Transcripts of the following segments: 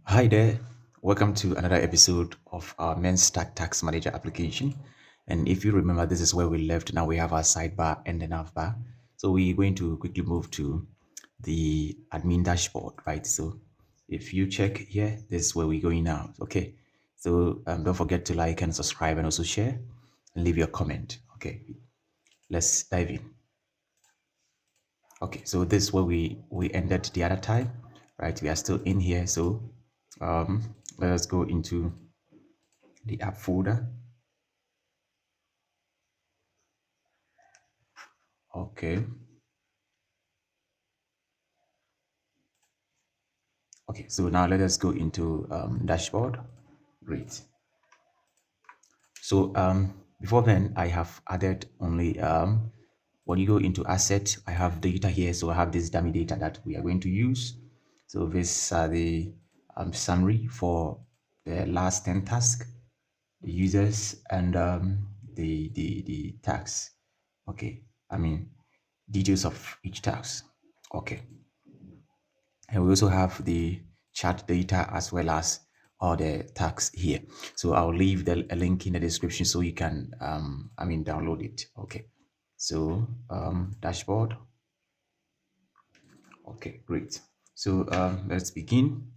Hi there, welcome to another episode of our MERN Stack Task Manager application. And if you remember, this is where we left. Now we have our sidebar and the navbar. So we're going to quickly move to the admin dashboard, right? So if you check here, this is where we're going now. Okay, so don't forget to like and subscribe and also share and leave your comment. Okay, let's dive in. Okay, so this is where we ended the other time, right? We are still in here, so let us go into the app folder. Okay. Okay, so now let us go into dashboard. Great. So before then, I have added only when you go into asset, I have data here. So I have this dummy data that we are going to use. So this are the summary for the last 10 tasks, the users, and the tags. Okay, I mean details of each task. Okay. And we also have the chat data as well as all the tags here. So I'll leave a link in the description so you can, download it. Okay. So dashboard. Okay, great. So let's begin.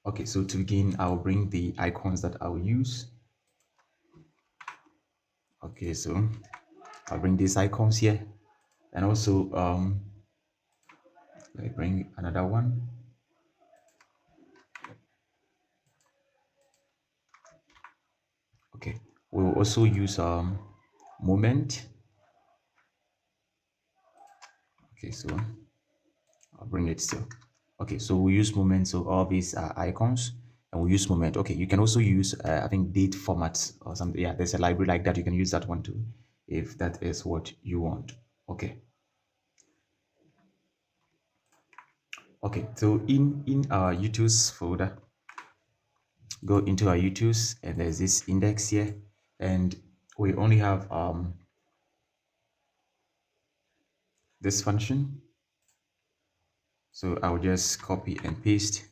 Okay, so to begin, I'll bring the icons that I'll use. Okay, so I'll bring these icons here, and also let me bring another one. Okay, we'll also use moment. Okay, so I'll bring it still. Okay, so we use moment. So all these are icons, and we use moment. Okay, you can also use I think date formats or something. Yeah, there's a library like that. You can use that one too, if that is what you want. Okay. Okay, so in our utils folder, go into our utils, and there's this index here, and we only have this function. So I'll just copy and paste.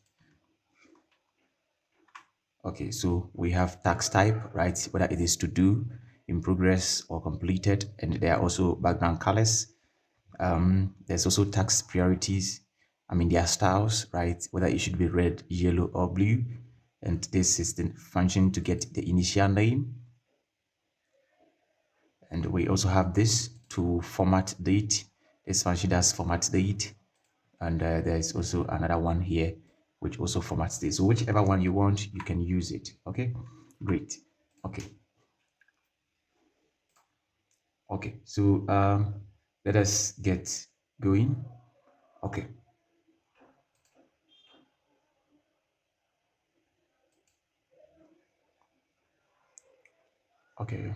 Okay, so we have task type, right? Whether it is to do, in progress, or completed, and there are also background colors. There's also task priorities. I mean, there are styles, right? Whether it should be red, yellow, or blue. And this is the function to get the initial name. And we also have this to format date. This function does format date. And there is also another one here which also formats this. So whichever one you want, you can use it. Okay, great. Okay, okay. So let us get going. Okay. Okay.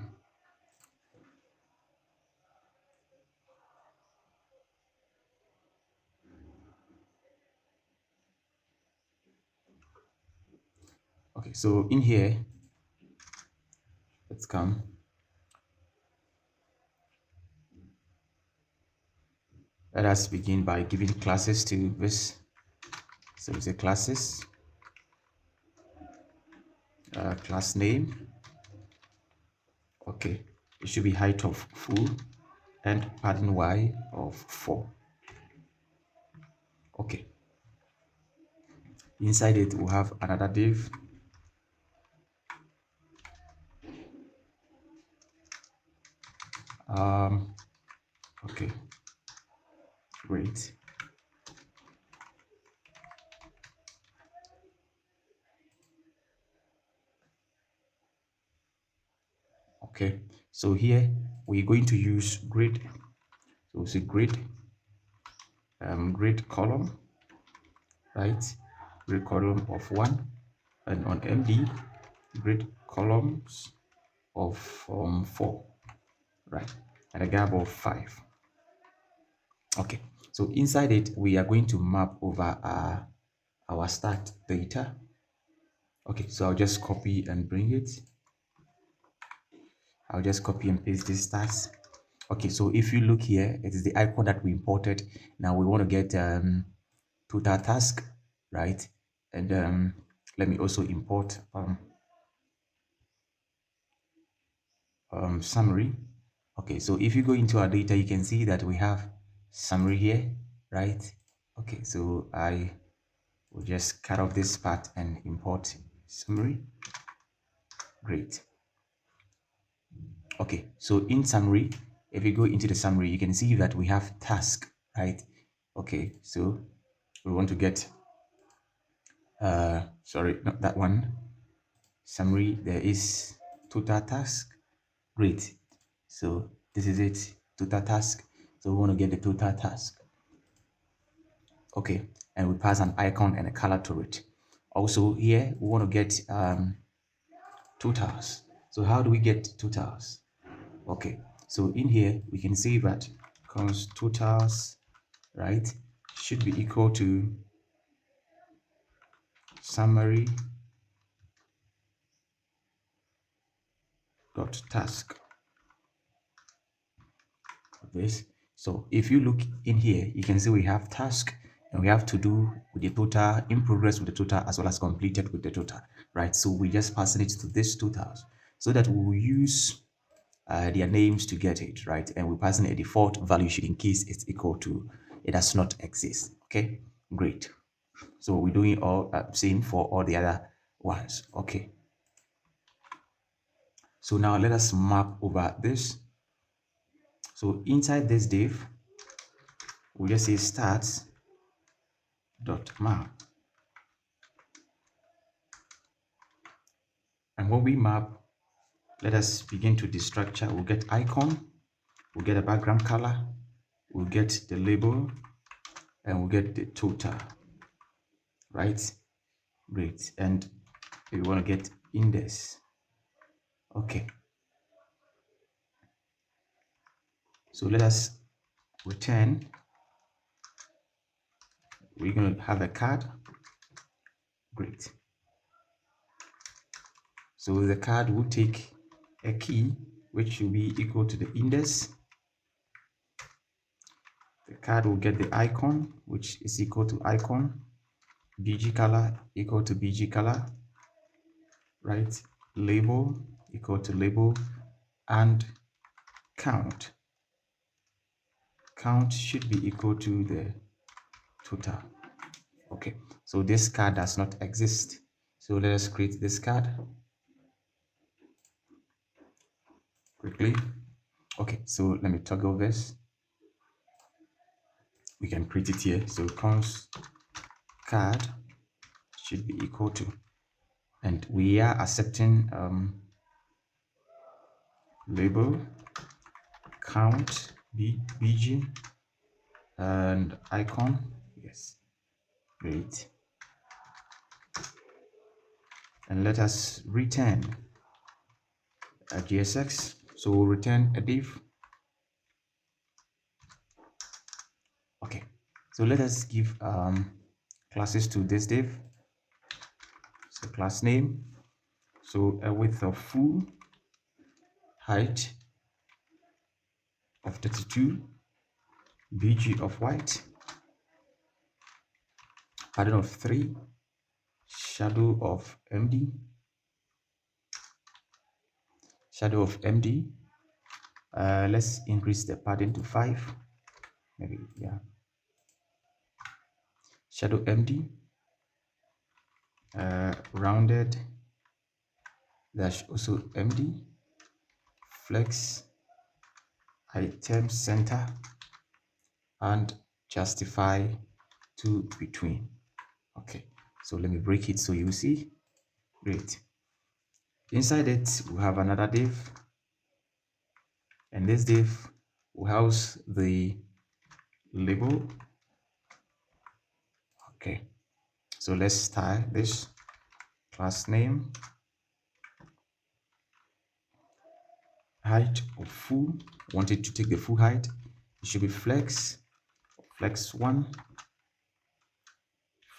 Okay. So in here, let's come. Let us begin by giving classes to this. So it's a classes, class name. Okay. It should be height of full and padding y of 4. Okay. Inside it, we'll have another div. Okay, great. Okay, so here we're going to use grid. So we say grid, grid column, right? Grid column of 1, and on MD, grid columns of 4, right? And a gap of 5. Okay, so inside it, we are going to map over our start data. Okay, so I'll just copy and paste this stats. Okay, so if you look here, it is the icon that we imported. Now we want to get total task, right? And let me also import summary. Okay, so if you go into our data, you can see that we have summary here, right? Okay, so I will just cut off this part and import summary. Great. Okay, so in summary, if you go into the summary, you can see that we have task, right? Okay, so we want to get sorry, not that one. Summary, there is total task. Great. So this is it, total task. So we want to get the total task. Okay, and we pass an icon and a color to it. Also here, we want to get totals. So how do we get totals? Okay, so in here, we can see that const totals, right, should be equal to summary dot task. This. So if you look in here, you can see we have task and we have to do with the total, in progress with the total, as well as completed with the total, right? So we just passing it to these totals so that we will use their names to get it, right? And we're passing a default value sheet in case it's equal to, it does not exist. Okay, great. So we're doing all same for all the other ones. Okay. So now let us map over this. So inside this div, we'll just say stats dot map. And when we map, let us begin to destructure. We'll get icon, we'll get a background color, we'll get the label, and we'll get the total, right? Great. And we want to get index. Okay. So let us return. We're going to have a card. Great. So the card will take a key which will be equal to the index. The card will get the icon which is equal to icon, bg color equal to bg color, right? Label equal to label, and count. Count should be equal to the total. Okay, so this card does not exist. So let us create this card quickly. Okay, so let me toggle this. We can create it here. So const card should be equal to, and we are accepting label, count, bg, and icon. Yes, great. And let us return a JSX. So we'll return a div. Okay, so let us give classes to this div. So class name, so a width of full, height of 32, bg of white, padding of 3, shadow of md, let's increase the padding to 5, maybe, yeah, shadow md, rounded dash also md, flex item center, and justify to between. Okay, so let me break it so you see. Great. Inside it we have another div, and this div will house the label. Okay, so let's style this class name, height of full, want it to take the full height. It should be flex 1,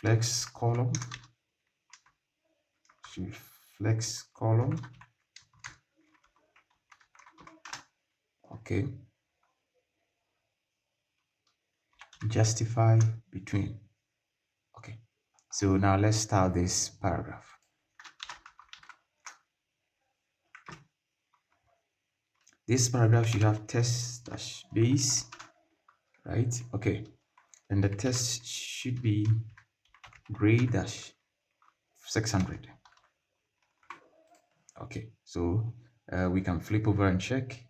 flex column, should be flex column. Okay, justify between. Okay, so now let's start this paragraph. This paragraph should have test-base, right? Okay, and the test should be grade-600. Okay, so we can flip over and check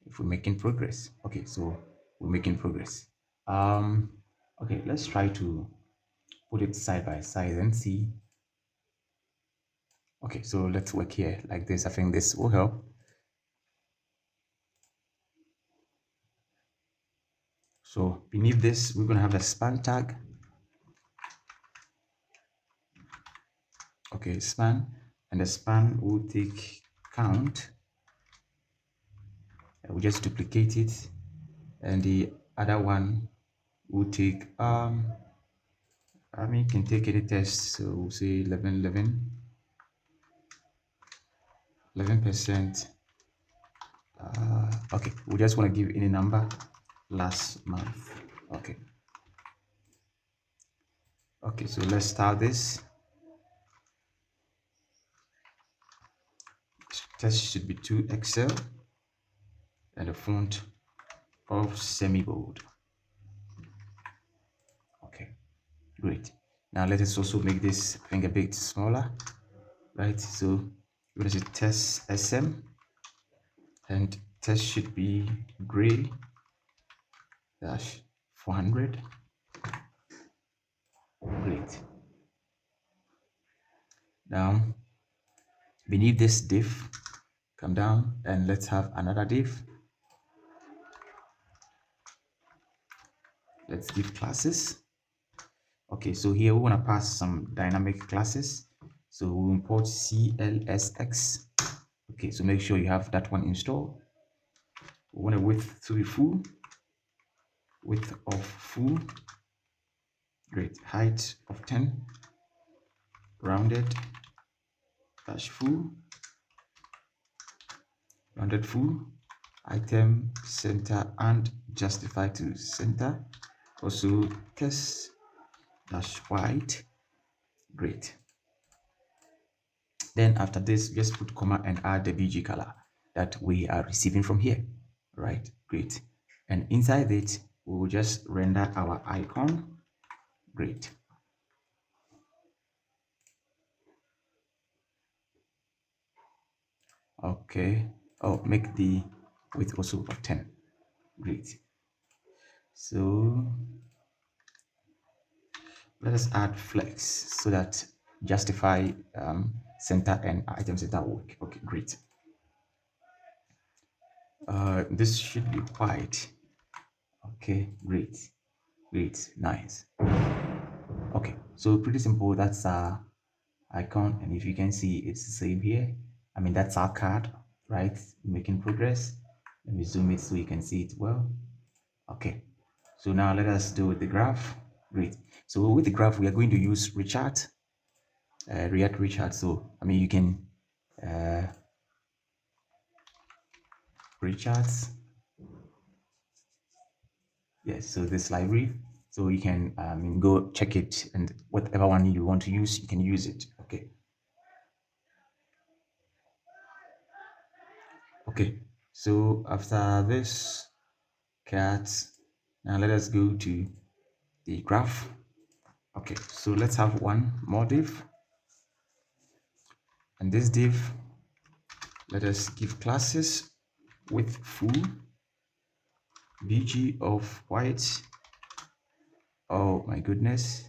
if we're making progress. Okay, so we're making progress. Okay, let's try to put it side by side and see. Okay, so let's work here like this. I think this will help. So beneath this, we're going to have a span tag. Okay, span, and the span will take count. We'll just duplicate it, and the other one will take I mean, you can take any test. So we'll say 11%. Okay, we just want to give any number last month. Okay. Okay, so let's start this. Test should be 2XL and a font of semi-bold. Okay, great. Now let us also make this thing a bit smaller, right? So we're going to say test SM, and test should be gray dash 400. Great. Now beneath this div, come down and let's have another div. Let's give classes. Okay, so here we want to pass some dynamic classes. So we'll import CLSX. Okay, so make sure you have that one installed. We want a width to be full. Width of full. Great. Height of 10. Rounded dash full. Rounded full. Item center and justify to center. Also test dash white. Great. Then after this, just put comma and add the BG color that we are receiving from here. Right, great. And inside it, we will just render our icon. Great. Okay. Oh, make the width also of 10. Great. So let us add flex so that justify center and item center work. Okay, great. This should be white. Okay, great. Great, nice. Okay, so pretty simple. That's our icon, and if you can see, it's the same here. I mean, that's our card, right? Making progress. Let me zoom it so you can see it well. Okay, so now let us do with the graph. Great. So with the graph, we are going to use React React. So I mean, you can React. Yes, so this library, so you can go check it, and whatever one you want to use, you can use it. Okay. Okay, so after this cat, now let us go to the graph. Okay, so let's have one more div, and this div, let us give classes with full bg of white. Oh my goodness.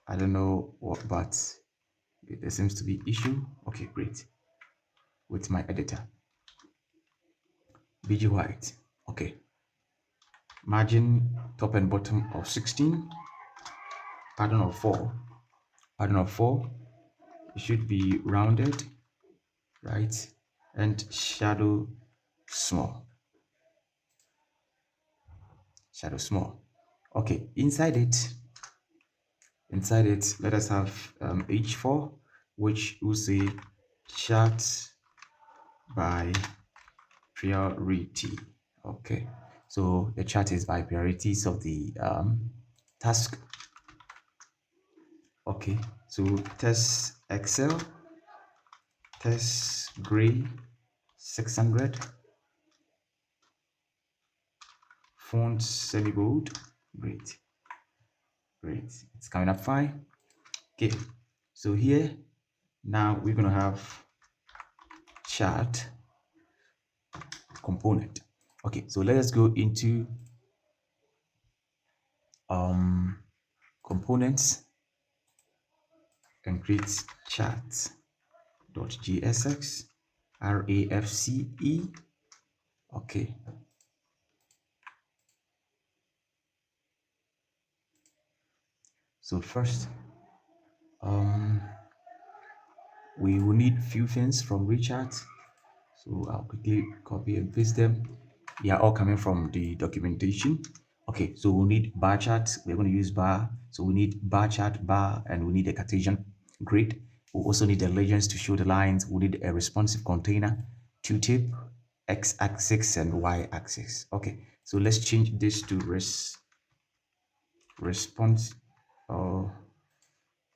I don't know what, but there seems to be issue. Okay, great. With my editor. BG white. Okay. Margin top and bottom of 16. Pattern of 4. Pattern of 4. It should be rounded, right? And shadow small. Shadow small. Okay, inside it, let us have h4, which will say chart by priority. Okay, so the chart is by priorities of the task. Okay, so test Excel, test gray 600, font semi-bold. Great, great, it's coming up fine. Okay, so here now we're gonna have chart component. Okay, so let us go into components and create chart.jsx rafce. Okay, so first we will need few things from Richard, so I'll quickly copy and paste them. They are all coming from the documentation. Okay, so we'll need bar chart. We're going to use bar, so we need bar chart, bar, and we need a Cartesian grid. We'll also need the legends to show the lines. We need a responsive container, two-tip, x-axis and y-axis. Okay, so let's change this to response. Oh,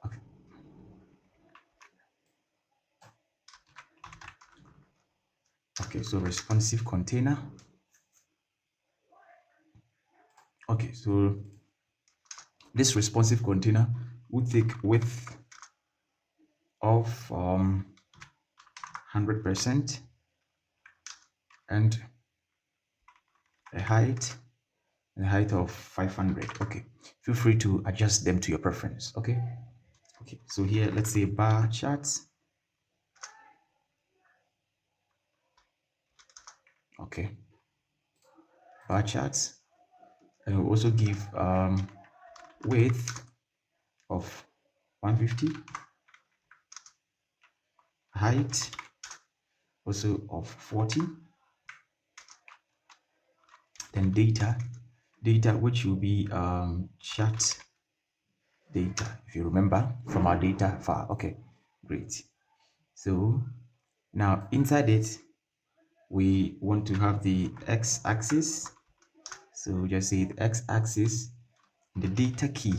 okay. Okay, so responsive container. Okay, so this responsive container will take width of 100% and a height of 500. Okay, feel free to adjust them to your preference. Okay, so here let's say bar charts. Okay, bar charts, and we'll also give width of 150, height also of 40, then data which will be chart data, if you remember from our data file. Okay, great. So now inside it we want to have the x-axis, so just say the x-axis, the data key,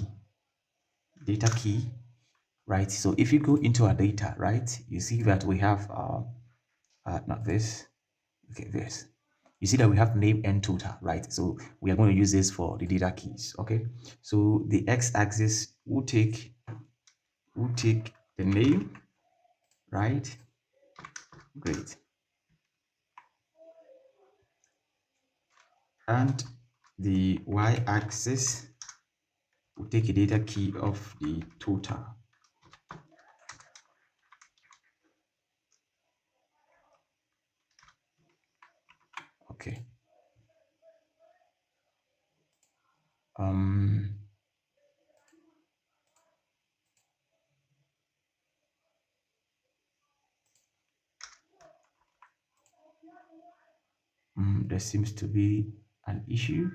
right? So if you go into our data, right, you see that we have not this, okay, this, you see that we have name and total, right? So we are going to use this for the data keys. Okay, so the x-axis will take the name, right? Great. And the y-axis will take a data key of the total. Okay. There seems to be an issue.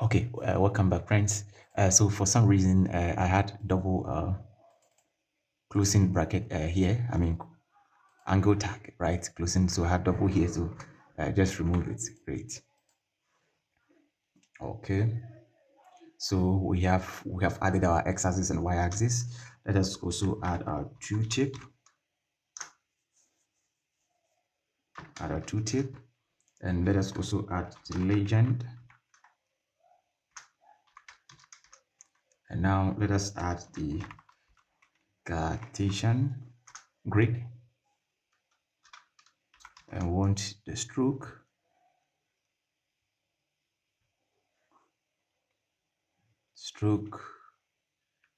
Okay, welcome back, friends. So for some reason, I had double closing bracket here. I mean, angle tag, right? Closing, so I had double here, so just remove it. Great. Okay. So we have added our x-axis and y-axis. Let us also add our two-tip. And let us also add the legend. And now let us add the Cartesian grid. And want the stroke.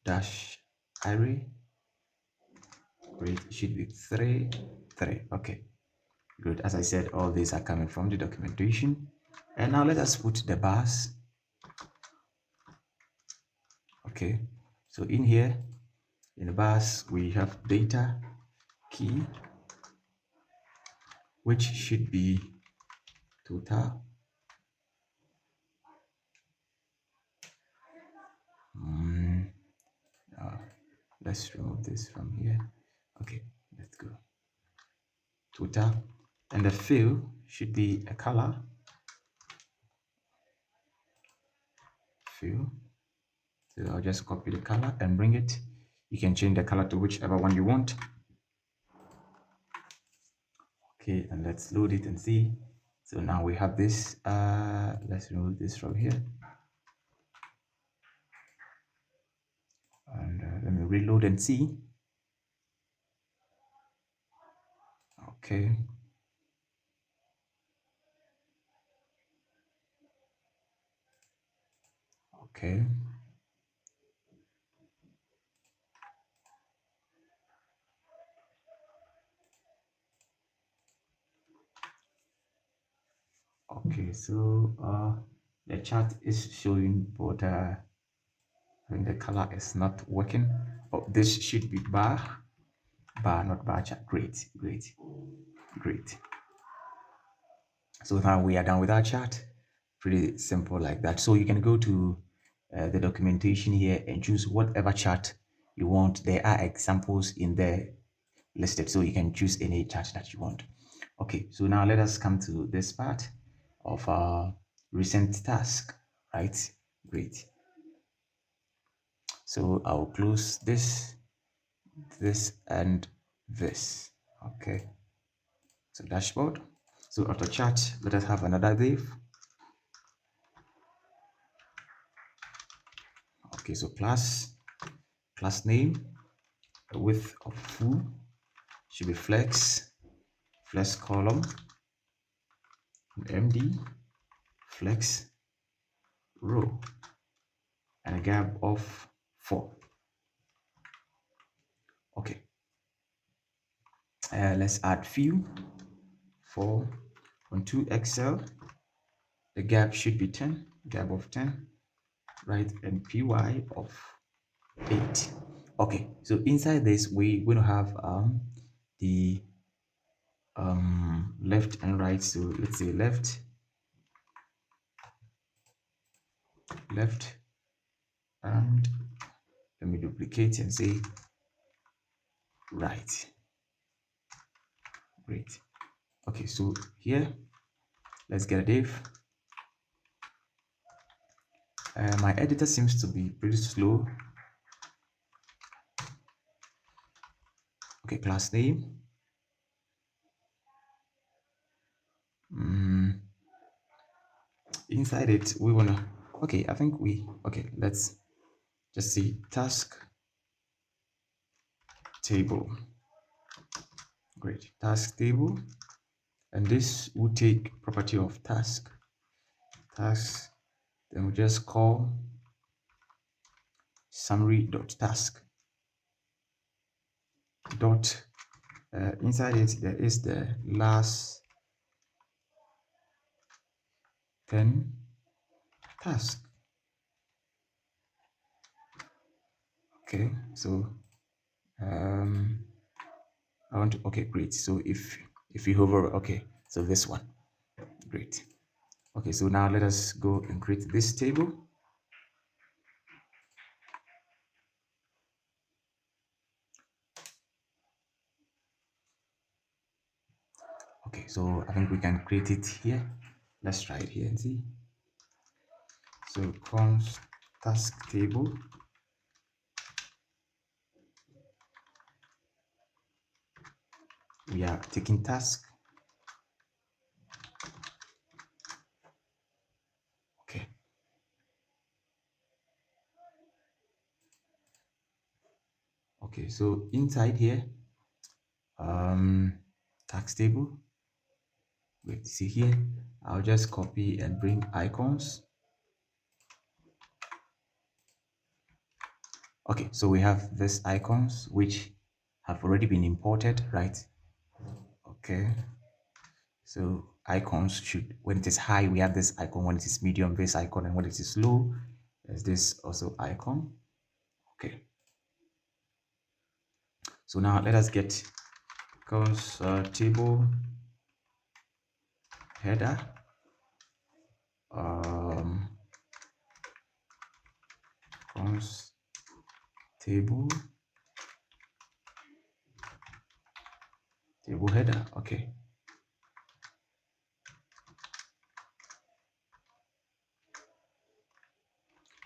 Dash array. Great, it should be 3. Okay, good. As I said, all these are coming from the documentation. And now let us put the bars. Okay, so in here, in the bars, we have data key, which should be total. Let's remove this from here. Okay, let's go. total, and the fill should be a color fill. So I'll just copy the color and bring it. You can change the color to whichever one you want. Okay, and let's load it and see. So now we have this. Let's remove this from here. And let me reload and see. Okay. Okay. Okay, so the chart is showing, but I think the color is not working. Oh, this should be bar, not bar chart. Great, great, great. So now we are done with our chart. Pretty simple like that. So you can go to the documentation here and choose whatever chart you want. There are examples in there listed, so you can choose any chart that you want. Okay, so now let us come to this part of our recent task, right? Great. So I'll close this, and this. Okay, so dashboard. So auto chart, let us have another div. Okay, so class name, width of full should be flex column, MD flex row, and a gap of 4. Okay, let's add fill for on 2XL. The gap should be 10, gap of 10, right? And PY of 8. Okay, so inside this we're going to have the left and right. So let's say left, and let me duplicate and say right. Great. Okay, so here let's get a div. My editor seems to be pretty slow. Okay, class name. Inside it, we wanna. Okay, I think we. Okay, let's just see task table. Great, task table, and this will take property of task. Then we just call summary.task. Inside it there is the last 10 task. Okay, so I want to. Okay, great. So if you hover, okay, so this one, great. Okay, so now let us go and create this table. Okay, so I think we can create it here. Let's try it here and see. So const task table. We are taking task. Okay. Okay, so inside here, task table. Wait, see here, I'll just copy and bring icons. Okay, so we have these icons which have already been imported, right? Okay, so icons should, when it is high, we have this icon. When it is medium, this icon, and when it is low, there's this also icon. Okay, so now let us get table header, table table header. Okay.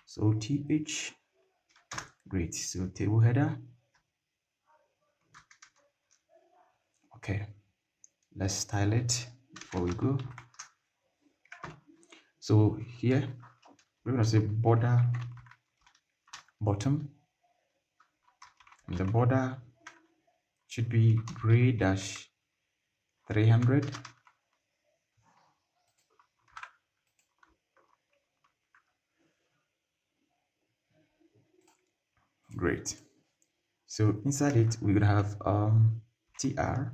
So th, great. So table header. Okay. Let's style it before we go. So here we're going to say border bottom, and the border should be gray dash 300. Great. So inside it we're going to have tr,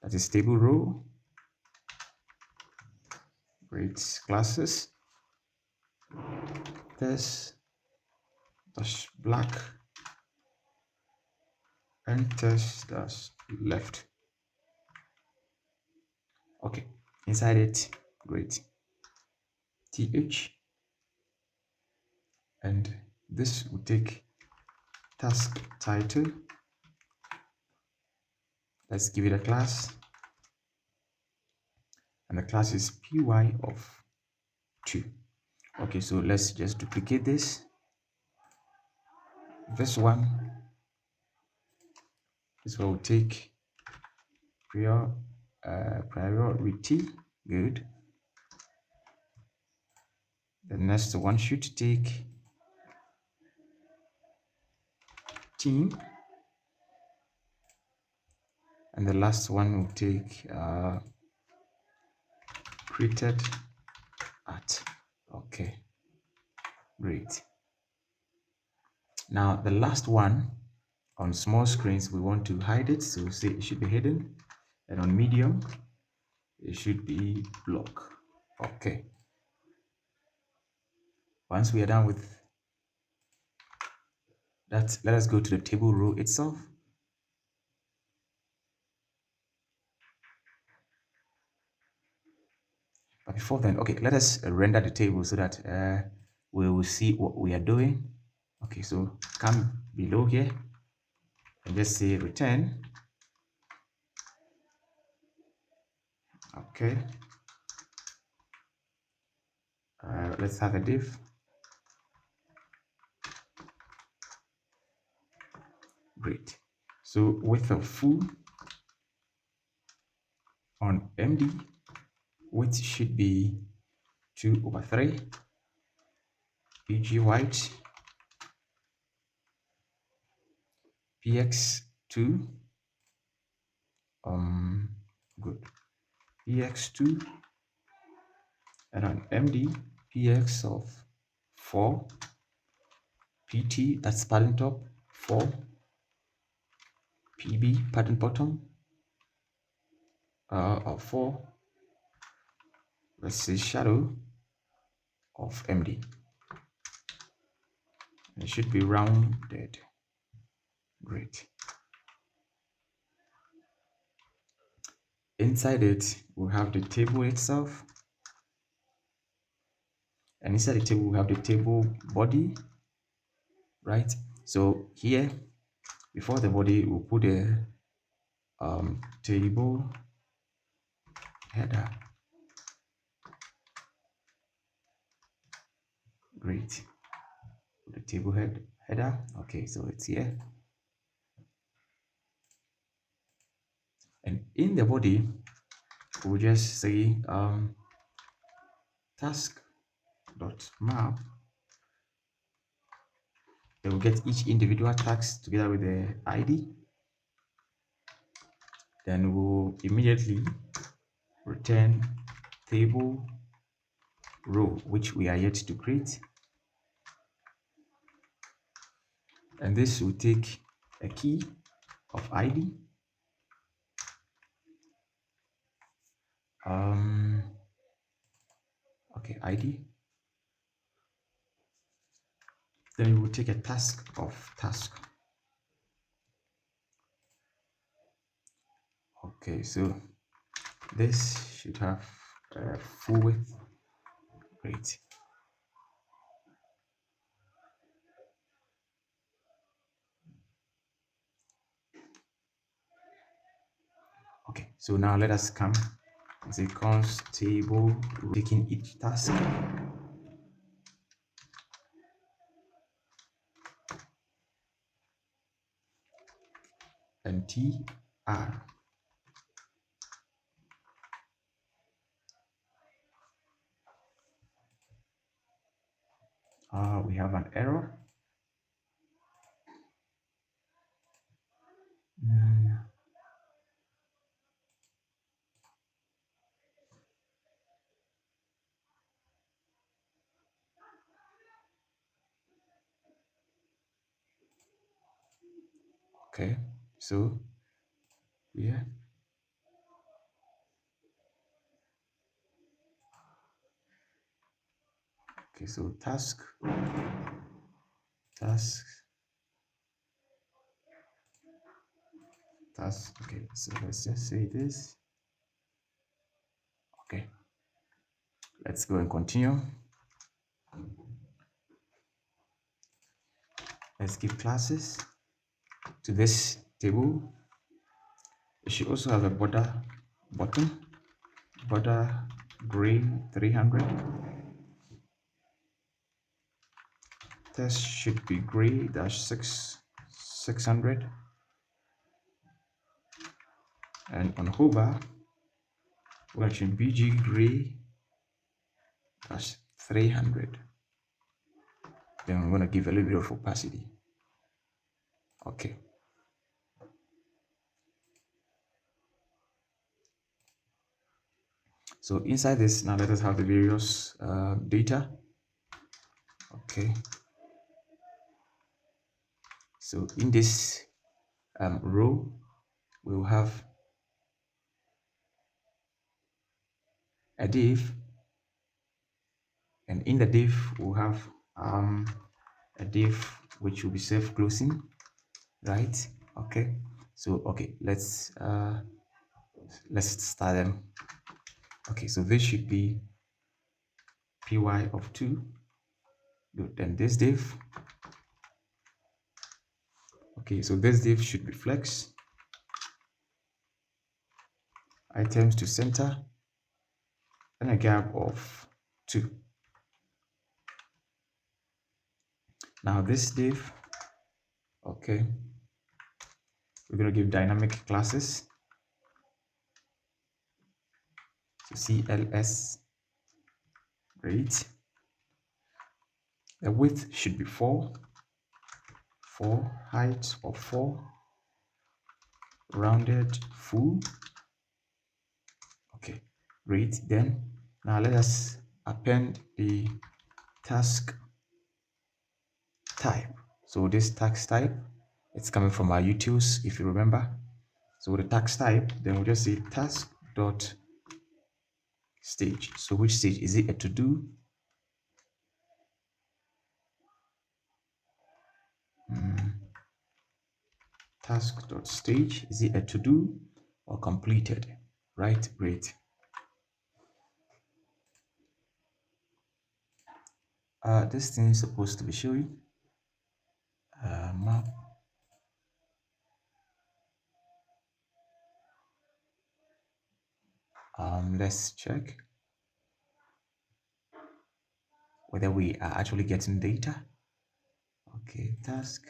that is table row. Great. Classes, test dash black and test dash left. Okay, inside it, great. th, and this will take task title. Let's give it a class, and the class is py of 2. Okay, so let's just duplicate this. This one will take priority. Good. The next one should take team, and the last one will take created at. Okay, great. Now the last one, on small screens we want to hide it, so say it should be hidden, and on medium it should be block. Okay, once we are done with that, let us go to the table row itself. But before then, okay, let us render the table so that we will see what we are doing. Okay, so come below here and just say return. Okay, let's have a div. Great. So width of full on MD, width should be 2/3, PG white, PX2, good, PX2, and on MD, PX of 4, PT, that's pattern top, 4, PB, pattern bottom, of 4, let's say shadow of MD. It should be rounded. Great. Inside it, we'll have the table itself. And inside the table, we have the table body, right? So here, before the body, we'll put a table header. Great. Put the table header. Okay, so it's here. And in the body, we'll just say task.map. It will get each individual task together with the ID. Then we'll immediately return table row, which we are yet to create. And this will take a key of ID. Okay, ID. Then we will take a task of task. Okay, so this should have full width. Great. Okay, so now let us come and say const table taking each task. And tr. We have an error. Okay, so yeah. Okay, so task. Okay, so let's just say this. Okay, let's go and continue. Let's give classes to this table. It should also have a border button, border gray 300. Test should be gray dash 600. And on hover, we're going to change bg gray dash 300. Then I'm going to give a little bit of opacity. Okay. So inside this, now let us have the various data. Okay. So in this row, we will have a div, and in the div we'll have a div which will be self-closing, right? Okay. So okay, let's start them. Okay, so this should be py of 2. Good. Then this div. Okay, so this div should be flex items to center and a gap of 2. Now this div, okay, we're going to give dynamic classes. So CLS, great. The width should be 4, height of 4, rounded full. Okay, great. Then now let us append the task type. So this task type, it's coming from our utils, if you remember. So the task type, then we'll just say task dot stage. So which stage is it? A to do? Task dot stage, is it a to do or completed? Right, great. This thing is supposed to be showing map. Let's check whether we are actually getting data. Okay, task.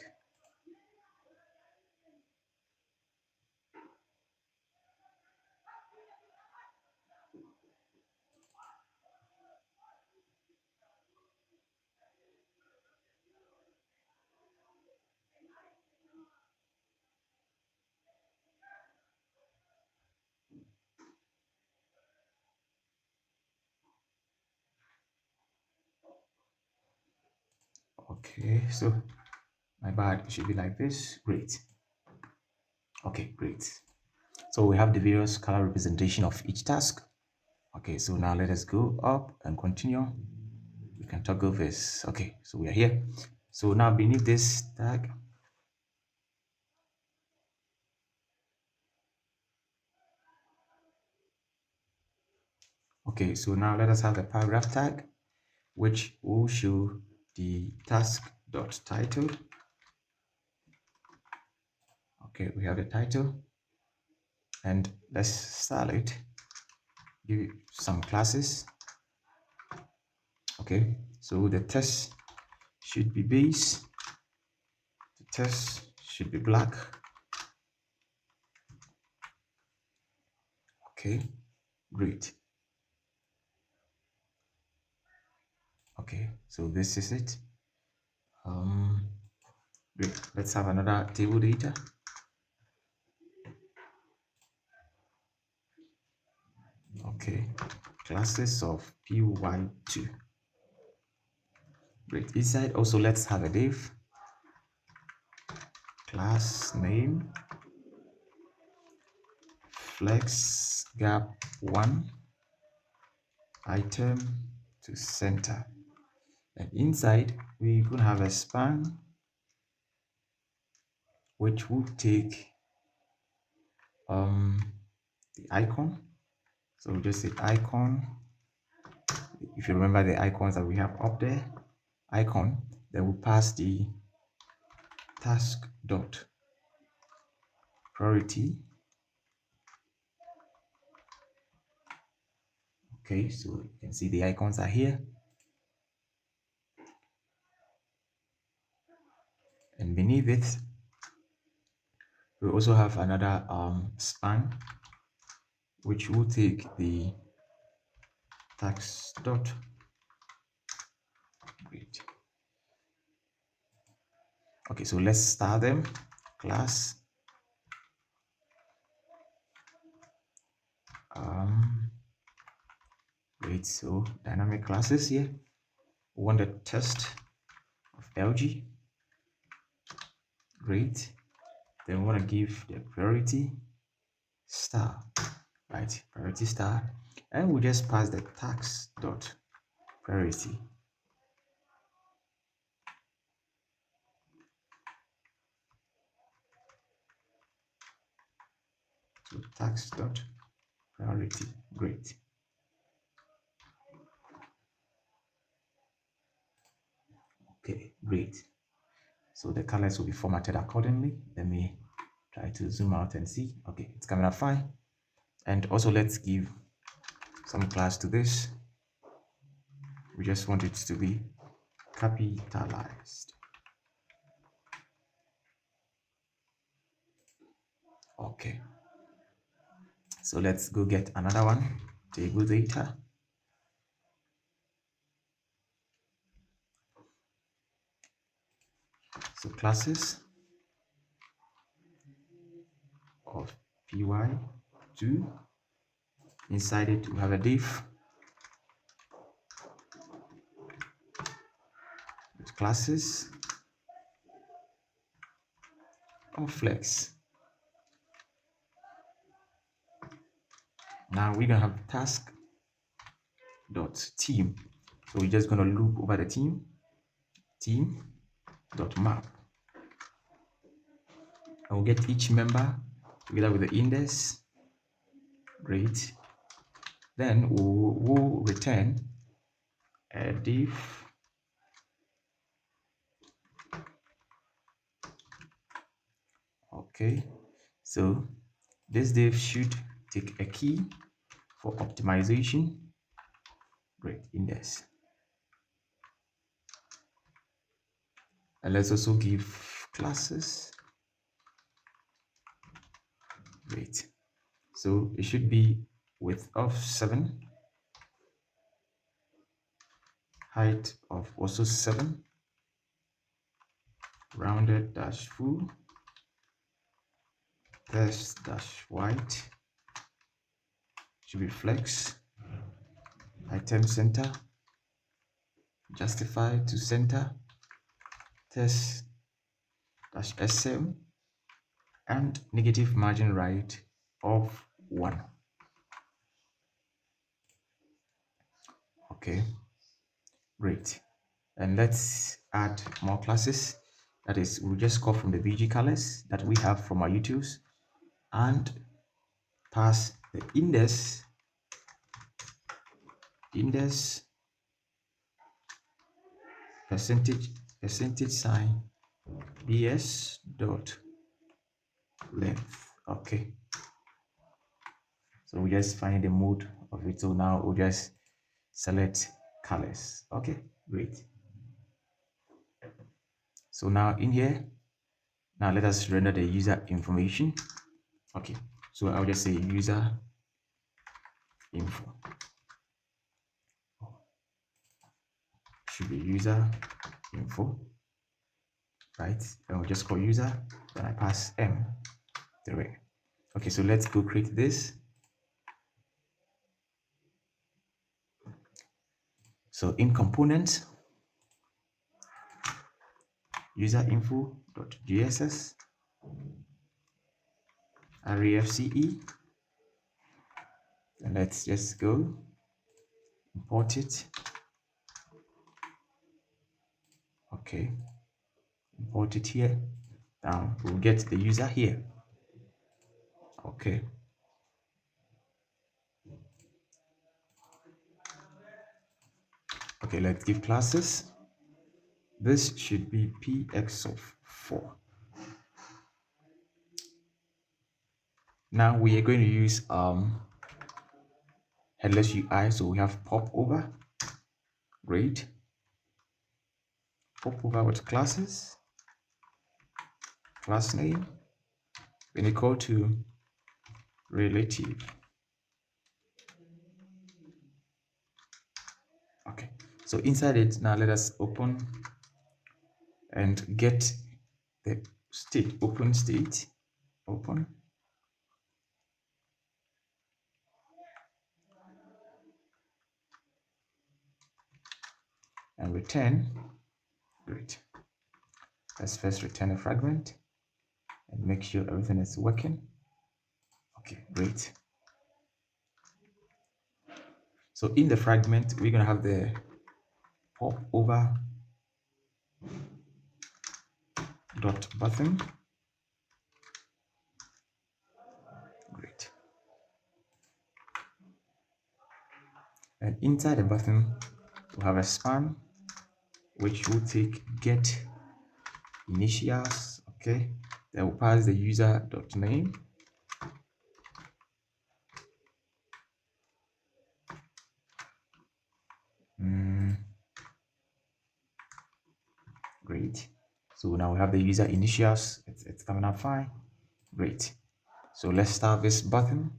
Okay, so my bad, it should be like this. Great. Okay, great. So we have the various color representation of each task. Okay, so now let us go up and continue. We can toggle this. Okay, so we are here. So now beneath this tag, okay, so now let us have a paragraph tag, which will show the task.title. Okay, we have the title. and let's style it. Give it some classes. Okay, so the text should be base, the text should be black. Okay, great. Okay, so this is it. Great. Let's have another table data. Okay, classes of py2. Great. Inside also let's have a div, class name, flex gap 1, item to center. And inside we could have a span which would take the icon. So we just say icon. If you remember the icons that we have up there, icon, then we pass the task dot priority. Okay, so you can see the icons are here, and beneath it we also have another span which will take the task dot. Great. Okay, so let's start them. Class great. So dynamic classes here. We want the test of LG. Great. Then we want to give the priority star, right? Priority star, and we just pass the task dot priority. So task dot priority. Great. Okay, great. So the colors will be formatted accordingly. Let me try to zoom out and see. Okay, it's coming out fine. And also let's give some class to this. We just want it to be capitalized. Okay, so let's go get another one. Table data. So classes of py2. Inside it we have a div with classes of flex. Now we're gonna have task dot team. So we're just gonna loop over the team dot map. And we'll get each member together with the index. Great. Then we'll return a div okay, so this div should take a key for optimization. Great, index. And let's also give classes. Great. So it should be width of 7, height of also 7, rounded dash full, text dash white, should be flex, item center, justify to center, text dash sm, and negative margin right of 1. Okay, great. And let's add more classes. That is, we'll just call from the BG colors that we have from our utils and pass the index percentage sign bs dot length. Okay, So we just find the mode of it. So now we'll just select colors. Okay, great. So now in here, now let us render the user information. Okay, so I'll just say user info. Should be user info, right? And we'll just call user, then I pass m through. Okay, so let's go create this. So in components, user info.gss refce, and let's just go import it. Okay, import it here. Now we'll get the user here. Okay. Okay, let's give classes. This should be px of 4. Now we are going to use Headless UI. So we have pop over. Great. Pop over with classes. Class name. Then equal to relative. Okay. So inside it, now let us open and get the state, open state, open. And return. Great. Let's first return a fragment and make sure everything is working. Okay, great. So in the fragment, we're going to have the pop over dot button. Great. And inside the button, we have a span, which will take get initials. Okay. Then we'll pass the user dot name. Great. So now we have the user initials. It's coming up fine. Great. So let's start this button.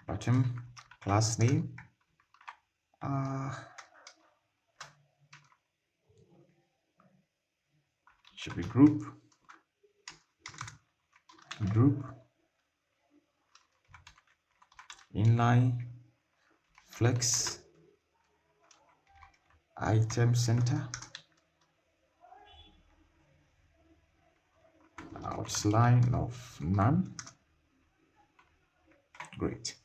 Button class name. Should be group. Inline flex item center outline of none. Great.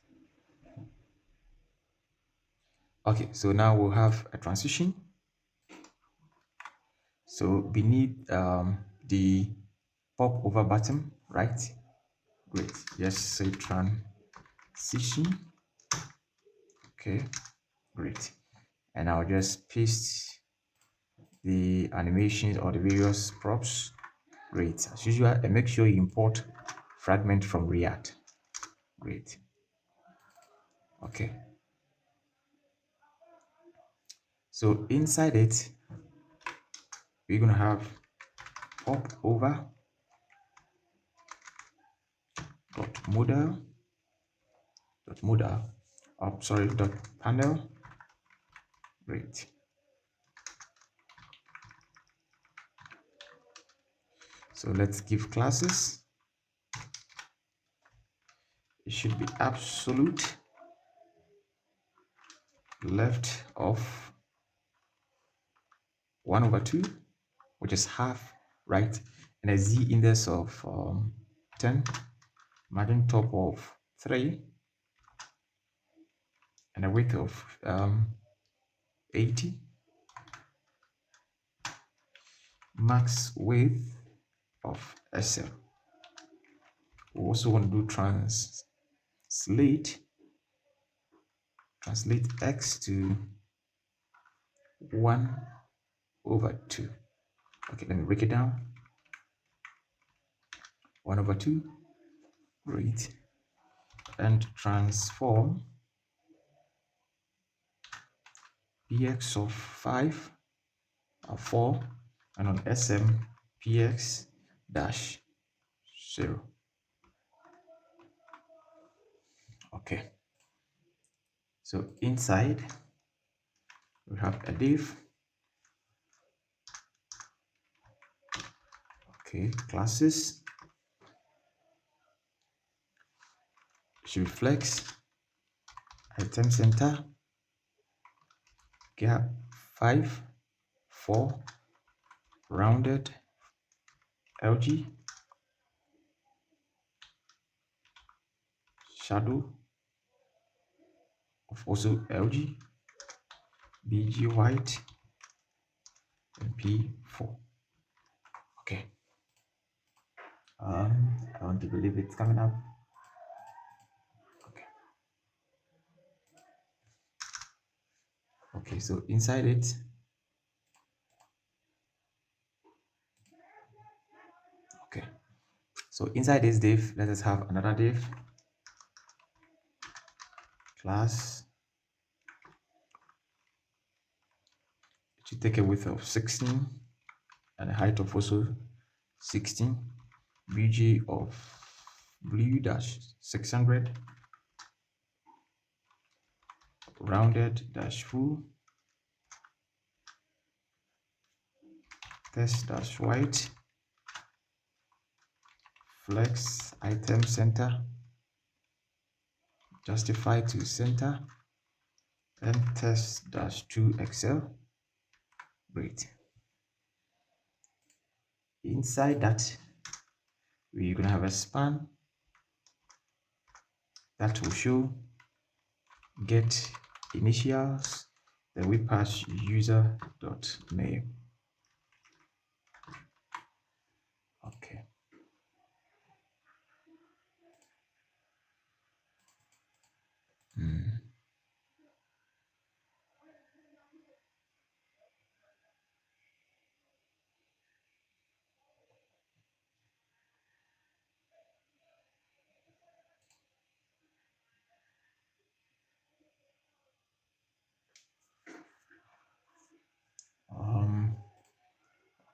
Okay, so now we'll have a transition. So beneath the pop over button, right? Great. Just say transition. Okay, great. And I'll just paste the animations or the various props. Great. As usual, and make sure you import fragment from React. Great. Okay. So inside it, we're going to have pop over dot modal dot panel. Great. So let's give classes. It should be absolute left of 1/2, which is half, right? And a z index of 10, margin top of 3, and a width of 80, max width of SL. We also want to do translate x to 1/2. Okay, let me break it down. 1/2. Great. and transform px of 5 4 and on sm px dash 0. Okay, so inside we have a div. Okay, classes should be flex, item center, gap 5 4, rounded lg, shadow of also lg, bg white, and p4. Okay, I want to believe it's coming up. Okay, okay, so inside it, okay, so inside this div, let us have another div, class. It should take a width of 16 and a height of also 16, bg of blue dash 600, rounded dash full, test dash white, flex item center, justify to center, and test dash 2 excel. Great. Inside that, we're gonna have a span that will show get initials, then we pass user dot name. Okay.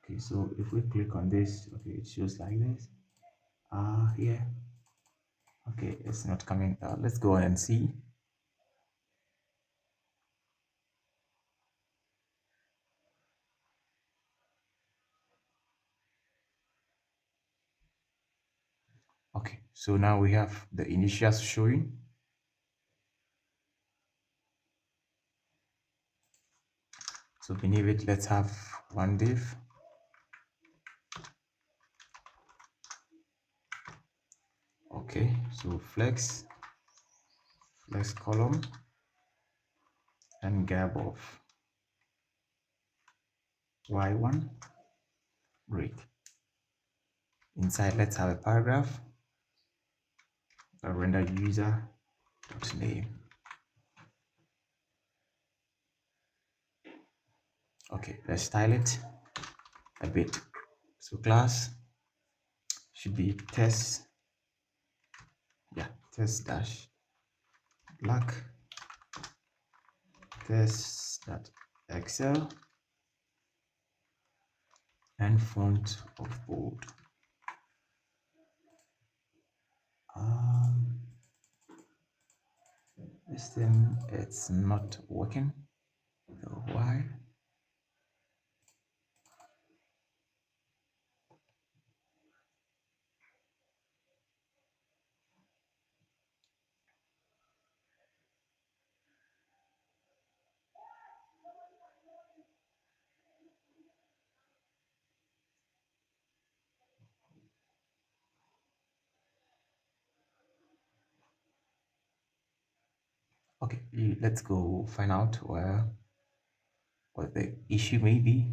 Okay, so if we click on this, okay, it shows like this. Here. Okay, it's not coming. Let's go on and see. Okay, so now we have the initials showing. So beneath it, let's have one div. Okay, so flex column and gap of y1. Great. Inside, let's have a paragraph. A render user dot name. Okay, let's style it a bit. So class should be test, test dash black, test dot excel, and font of bold. This thing, it's not working. So why? Okay, let's go find out what the issue may be.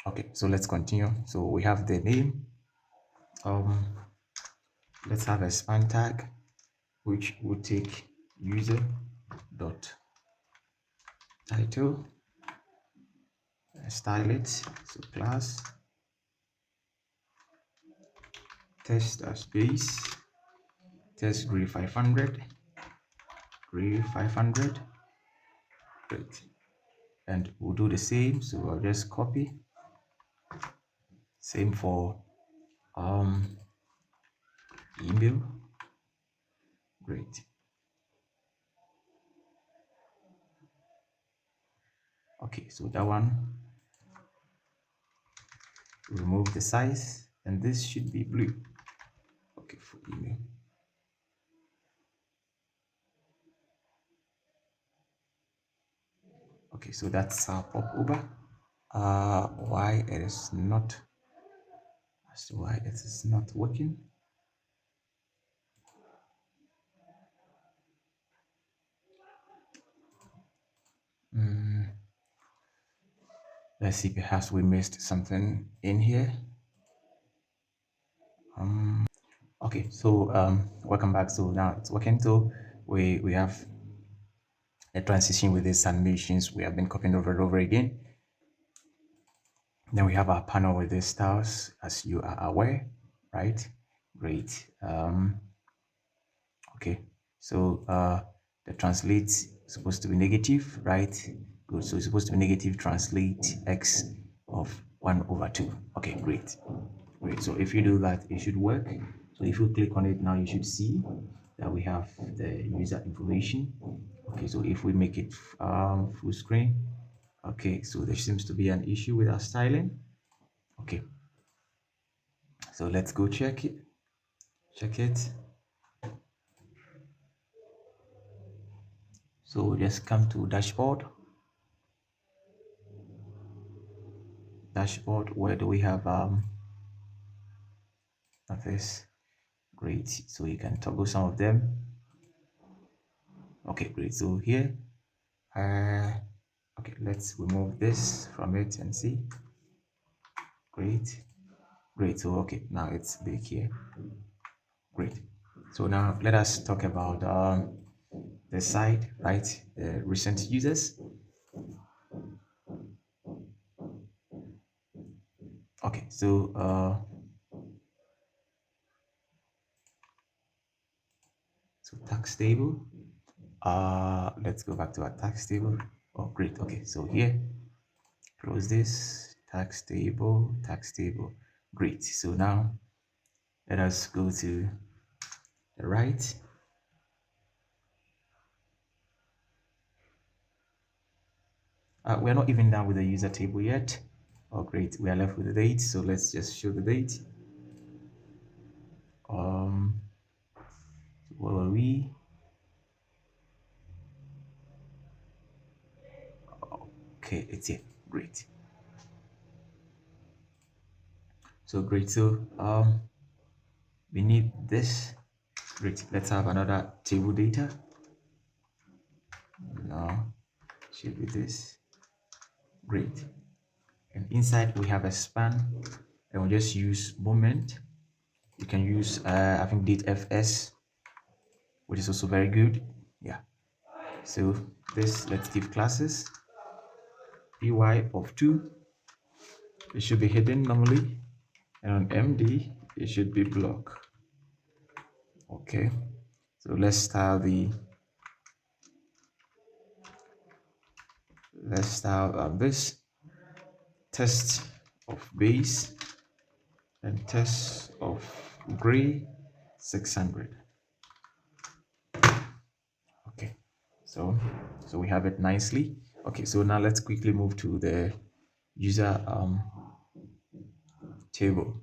Okay, so let's continue. So we have the name let's have a span tag which will take user dot title, style it, so class test as base, test grade 500, grade 500. Great. And we'll do the same, so I'll just copy, same for email. Great. Okay, so that one, remove the size, and this should be blue. Okay, for email. Okay, so that's our pop over. Why it is not, as to why it is not working. Let's see, perhaps we missed something in here. Okay, so welcome back. So now it's working. So we have a transition with these animations we have been copying over and over again. Then we have our panel with these styles, as you are aware, right? Great. Okay, so the translate is supposed to be negative, right? Good. So it's supposed to be negative translate x of 1/2. Okay, great. Great. So if you do that, it should work. So if you click on it now, you should see that we have the user information. Okay, so if we make it full screen, okay, so there seems to be an issue with our styling. Okay, so let's go check it. So just come to dashboard. Where do we have this? Great. So you can toggle some of them. Okay, great. So here, okay, let's remove this from it and see. Great. So okay, now it's big here. Great. So now let us talk about the site, right? The recent users. Okay, so tax table. Let's go back to our tax table. Oh, great. Okay, so here, close this tax table. Great. So now let us go to the right. We're not even done with the user table yet. Oh, great. We are left with the date. So let's just show the date. Where were we? Okay, it's here. Great. So great. So we need this. Great. Let's have another table data. Now should be this. Great. And inside we have a span, and we'll just use moment. You can use I think DFS, which is also very good. Yeah. So this, let's give classes py of 2. It should be hidden normally, and on MD it should be block. Okay, so let's style this test of base and test of gray 600. Okay, so we have it nicely. Okay, so now let's quickly move to the user table.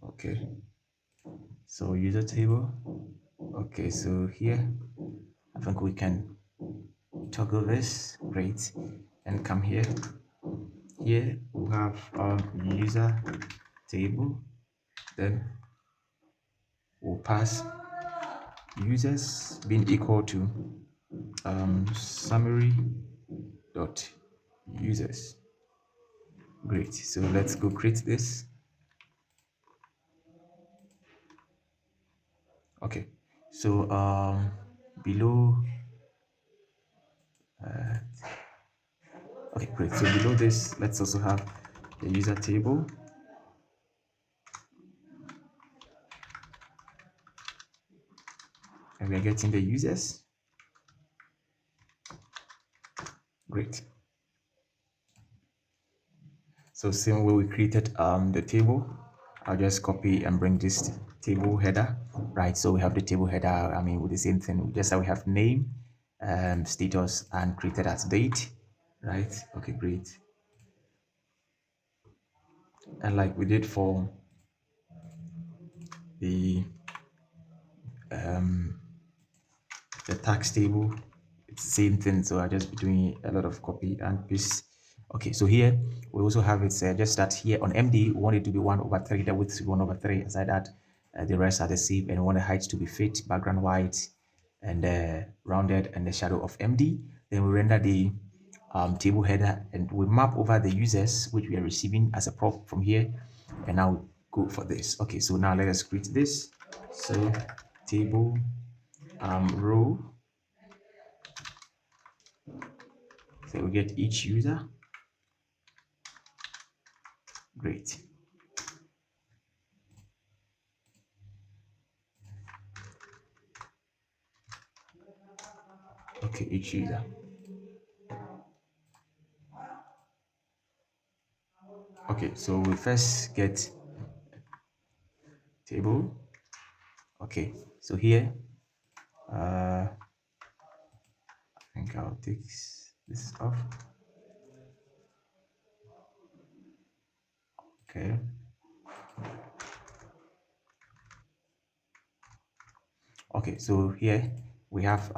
Okay, so user table. Okay, so here I think we can toggle this. Great. And come here. Here we have user table. Then we'll pass users being equal to summary dot users. Great. So let's go create this. Okay. So below, okay, great. So below this, let's also have the user table, and we are getting the users. Great. So same way we created the table, I'll just copy and bring this table header, right? So we have the table header, I mean, with the same thing, just that we have name, status, and created as date, right? Okay, great. And like we did for the the tax table, it's the same thing. So I just be doing a lot of copy and paste. Okay, so here we also have it just that here on MD we want it to be 1/3, the width to be 1/3. Aside that, the rest are the same, and we want the height to be fit, background white, and rounded, and the shadow of MD. Then we render the table header, and we map over the users which we are receiving as a prop from here, and now go for this. Okay, so now let us create this. So table row. So we get each user. Great. Okay, each user. Okay, so we first get table. Okay, so here, I think I'll take this off. Okay. Okay, so here we have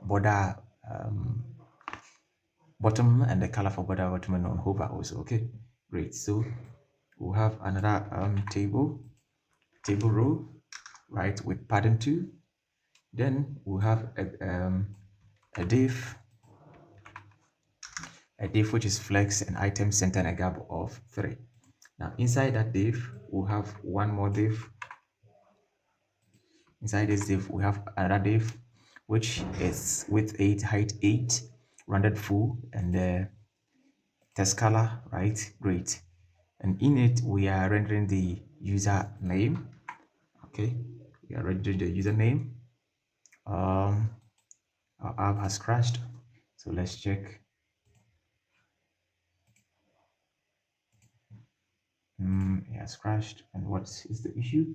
border bottom and the color for border bottom and on hover also. Okay, great. So we'll have another table row, right, with pattern 2. Then we'll have a div which is flex and item center and a gap of 3. Now inside that div, we'll have one more div. Inside this div, we have another div which is width 8, height 8, rounded full, and text color, right? Great. And in it, we are rendering the user name. Okay, we are rendering the username. Our app has crashed, so let's check. It has crashed, and what is the issue?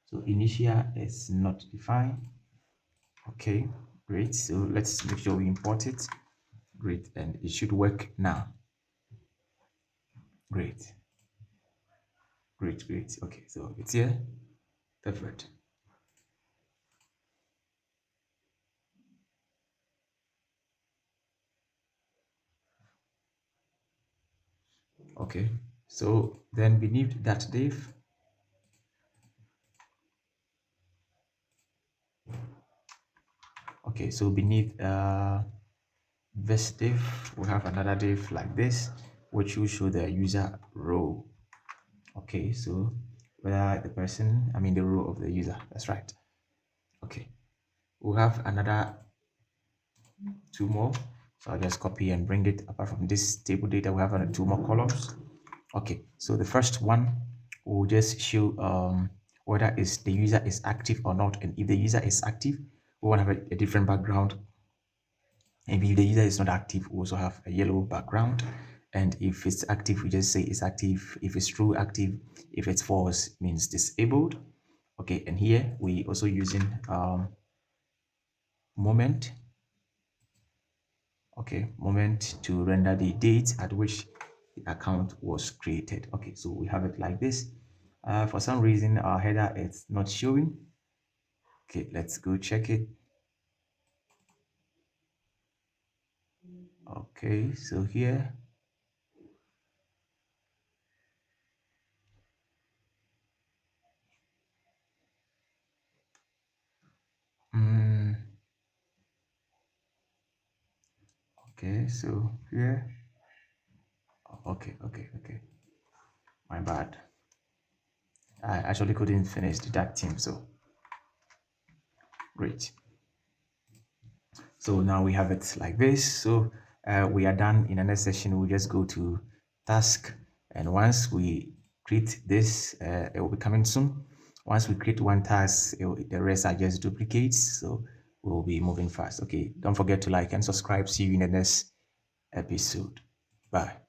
So initial is not defined. Okay, great. So let's make sure we import it. Great, and it should work now. Great, great. Okay, so it's here. Perfect. Okay, so then beneath that div, okay, so beneath this div, we have another div like this, which will show the user row. Okay, so whether the person, I mean the row of the user, that's right. Okay, we'll have another 2 more. So I'll just copy and bring it. Apart from this table data, we have 2 more columns. Okay, so the first one will just show whether the user is active or not. And if the user is active, we want to have a different background. And if the user is not active, we also have a yellow background. And if it's active, we just say it's active. If it's true, active. If it's false, means disabled. Okay, and here we also using moment. Okay, moment to render the date at which the account was created. Okay, so we have it like this. For some reason, our header is not showing. Okay, let's go check it. Okay, so here, okay, so here, Okay. My bad. I actually couldn't finish that team, so great. So now we have it like this. So we are done. In the next session, we'll just go to task. And once we create this, it will be coming soon. Once we create one task, the rest are just duplicates. So we'll be moving fast. Okay, don't forget to like and subscribe. See you in the next episode. Bye.